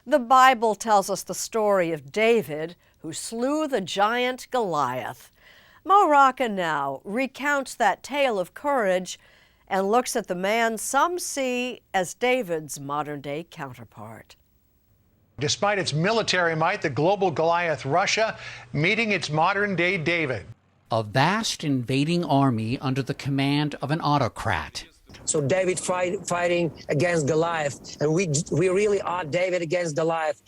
The Bible tells us the story of David, who slew the giant Goliath. Mo Rocca now recounts that tale of courage and looks at the man some see as David's modern-day counterpart. Despite its military might, the global Goliath, Russia, meeting its modern-day David. A vast invading army under the command of an autocrat. So David fighting against Goliath, and we really are David against Goliath.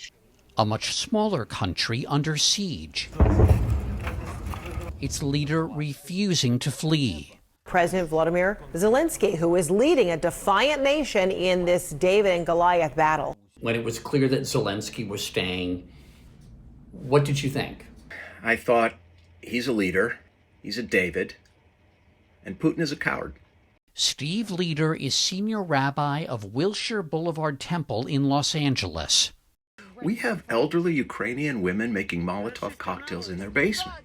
A much smaller country under siege. Its leader refusing to flee. President Volodymyr Zelensky, who is leading a defiant nation in this David and Goliath battle. When it was clear that Zelensky was staying, what did you think? I thought, he's a leader, he's a David, and Putin is a coward. Steve Leder is senior rabbi of Wilshire Boulevard Temple in Los Angeles. We have elderly Ukrainian women making Molotov cocktails in their basement.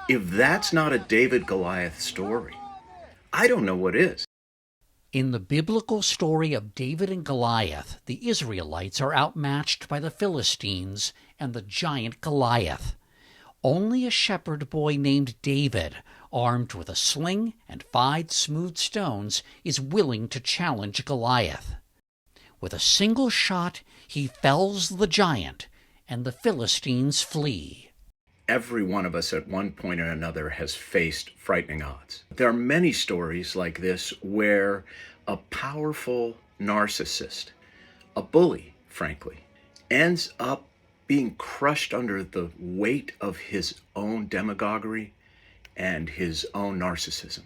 If that's not a David-Goliath story, I don't know what is. In the biblical story of David and Goliath, the Israelites are outmatched by the Philistines and the giant Goliath. Only a shepherd boy named David, armed with a sling and 5 smooth stones, is willing to challenge Goliath. With a single shot, he fells the giant, and the Philistines flee. Every one of us at one point or another has faced frightening odds. There are many stories like this where a powerful narcissist, a bully, frankly, ends up being crushed under the weight of his own demagoguery and his own narcissism.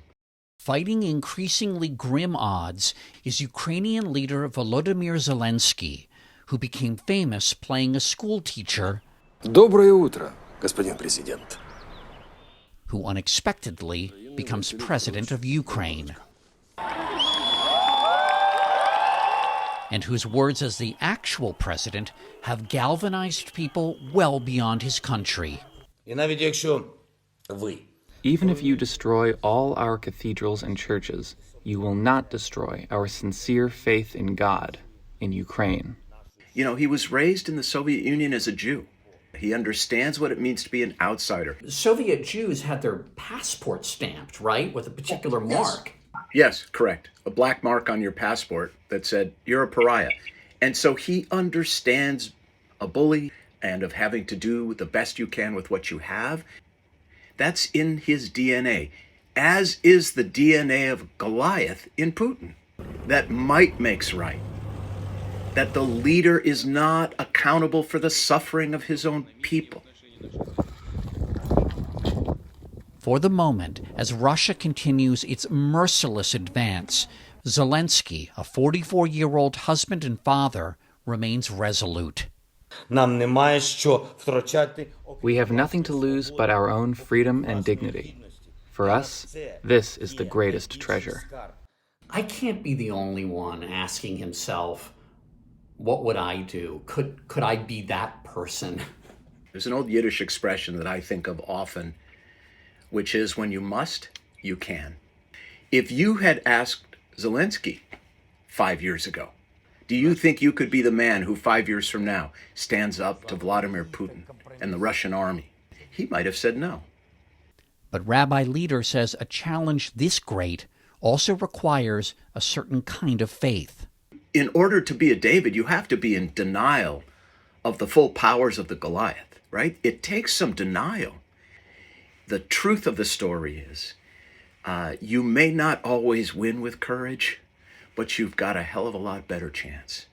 Fighting increasingly grim odds is Ukrainian leader Volodymyr Zelensky, who became famous playing a school teacher Доброе утро, господин президент. who unexpectedly becomes president of Ukraine, and whose words as the actual president have galvanized people well beyond his country. Even if you destroy all our cathedrals and churches, you will not destroy our sincere faith in God, in Ukraine. You know, he was raised in the Soviet Union as a Jew. He understands what it means to be an outsider. Soviet Jews had their passport stamped, right, with a particular mark. Yes, correct. A black mark on your passport that said, you're a pariah. And so he understands a bully and of having to do the best you can with what you have. That's in his DNA, as is the DNA of Goliath in Putin. That might makes right. That the leader is not accountable for the suffering of his own people. For the moment, as Russia continues its merciless advance, Zelensky, a 44-year-old husband and father, remains resolute. We have nothing to lose but our own freedom and dignity. For us, this is the greatest treasure. I can't be the only one asking himself, what would I do? Could I be that person? There's an old Yiddish expression that I think of often, which is, when you must, you can. If you had asked Zelensky 5 years ago, do you think you could be the man who 5 years from now stands up to Vladimir Putin and the Russian army? He might have said no. But Rabbi Leder says a challenge this great also requires a certain kind of faith. In order to be a David, you have to be in denial of the full powers of the Goliath, right? It takes some denial. The truth of the story is, you may not always win with courage, but you've got a hell of a lot better chance.